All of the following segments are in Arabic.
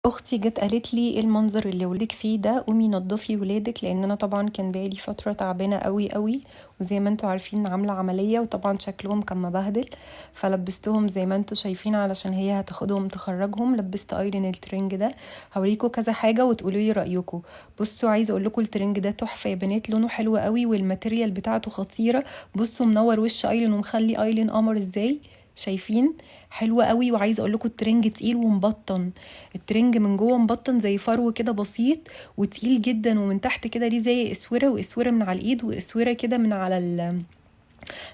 اختي جت قالت لي ايه المنظر اللي ولدك فيه ده، قومي نضفي ولادك، لان انا طبعا كان بقالي فتره تعبانه قوي قوي، وزي ما انتوا عارفين عامله عمليه، وطبعا شكلهم كان مبهدل. فلبستهم زي ما انتوا شايفين علشان هي هتاخدهم تخرجهم. لبست ايرين الترنج ده، هوريكم كذا حاجه وتقولوا لي رايكم. بصوا، عايزه اقول لكم الترنج ده تحفه يا بنات، لونه حلو قوي والماتيريال بتاعته خطيره. بصوا منور وش ايرين ومخلي ايرين قمر ازاي، شايفين؟ حلوه قوي. وعايزه اقول لكم الترنج تقيل ومبطن، الترنج من جوه مبطن زي فرو كده بسيط وتقيل جدا، ومن تحت كده ليه زي اسوره، واسوره من على الايد، واسوره كده من على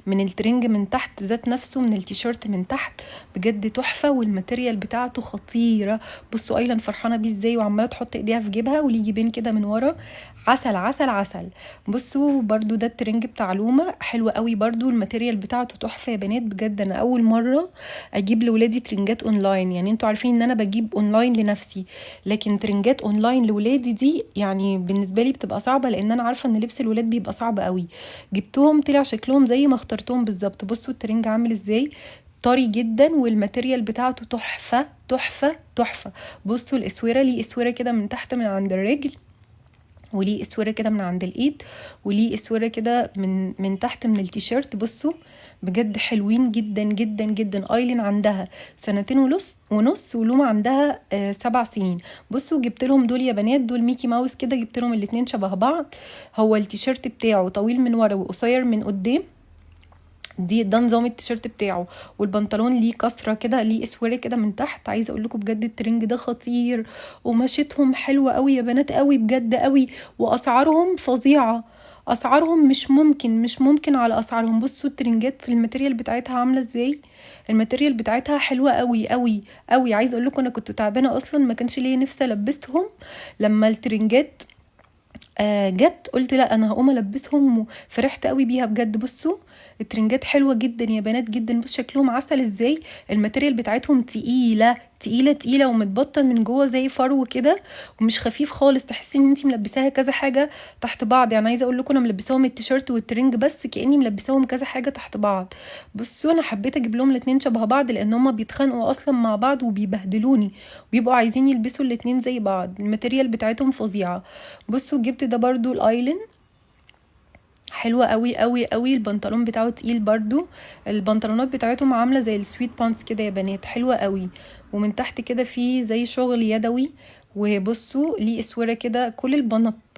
من الترنج من تحت ذات نفسه، من التيشيرت من تحت. بجد تحفه، والماتيريال بتاعته خطيره. بصوا ايلاند فرحانه بيه ازاي، وعماله تحط ايديها في جيبها وليه جيبين كده من ورا. عسل عسل عسل. بصوا برضو ده الترنج بتاع لومه، حلو قوي برضو، الماتيريال بتاعته تحفه يا بنات. بجد انا اول مره اجيب لولادي ترنجات اونلاين، يعني انتوا عارفين ان انا بجيب اونلاين لنفسي، لكن ترنجات اونلاين لولادي دي يعني بالنسبه لي بتبقى صعبه، لان انا عارفه ان لبس الولاد بيبقى صعب قوي. جبتهم طلع شكلهم زي ما اخترتهم بالظبط. بصوا الترنج عامل ازاي، طري جدا، والماتيريال بتاعته تحفه تحفه تحفه. بصوا الاسوره، ليه اسوره كده من تحت من عند الرجل، وليه اسوره كده من عند الايد، وليه اسوره كده من تحت من التيشيرت. بصوا بجد حلوين جدا جدا جدا. ايلين عندها 2.5 سنين ولوما عندها 7 سنين. بصوا جبت لهم دول يا بنات، دول ميكي ماوس كده، جبت لهم الاتنين شبه بعض. هو التيشيرت بتاعه طويل من ورا وقصير من قدام، ده نظام التيشيرت بتاعه، والبنطلون ليه كسره كده، ليه اسوره كده من تحت. عايزه اقول لكم بجد الترنج ده خطير، ومشيتهم حلوه قوي يا بنات، قوي بجد قوي، واسعارهم فظيعه. اسعارهم مش ممكن على اسعارهم. بصوا الترنجات الماتيريال بتاعتها عامله ازاي، الماتيريال بتاعتها حلوه قوي قوي قوي. عايزه اقول لكم انا كنت تعبانه اصلا، ما كانش ليا نفسي البسهم. لما الترنجات جت قلت لا انا هقوم البسهم، وفرحت قوي بيها بجد. بصوا الترنجات حلوه جدا يا بنات جدا، بص شكلهم عسل ازاي. الماتيريال بتاعتهم تقيله تقيله تقيله، ومتبطن من جوه زي فرو كده، ومش خفيف خالص، تحسي ان انتي ملبساها كذا حاجه تحت بعض. يعني عايزه اقول لكم انا ملبساهم التيشيرت والترنج بس، كاني ملبساهم كذا حاجه تحت بعض. بصوا انا حبيت اجيب لهم الاتنين شبه بعض، لان هما بيتخانقوا اصلا مع بعض وبيبهدلوني، وبيبقوا عايزين يلبسوا الاتنين زي بعض. الماتيريال بتاعتهم فظيعه. بصوا جبت ده برضو الايلين، حلوه قوي قوي قوي، البنطلون بتاعه تقيل برضو. البنطلونات بتاعتهم عامله زي السويت بانس كده يا بنات، حلوه قوي، ومن تحت كده فيه زي شغل يدوي. وبصوا ليه اسوره كده،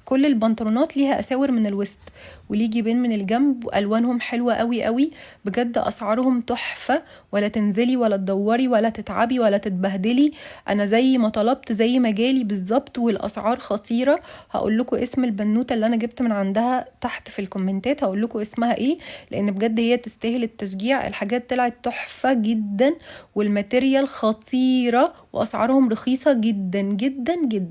كل البنطلونات ليها اساور من الوسط، وليه جيبين من الجنب، والوانهم حلوه قوي قوي. بجد اسعارهم تحفه، ولا تنزلي ولا تدوري ولا تتعبي ولا تتبهدلي. انا زي ما طلبت زي ما جالي بالظبط، والاسعار خطيره. هقول لكم اسم البنوته اللي انا جبت من عندها تحت في الكومنتات، هقول لكم اسمها ايه، لان بجد هي تستاهل التشجيع. الحاجات طلعت تحفه جدا، والماتيريال خطيره، واسعارهم رخيصه جدا جدا جدا.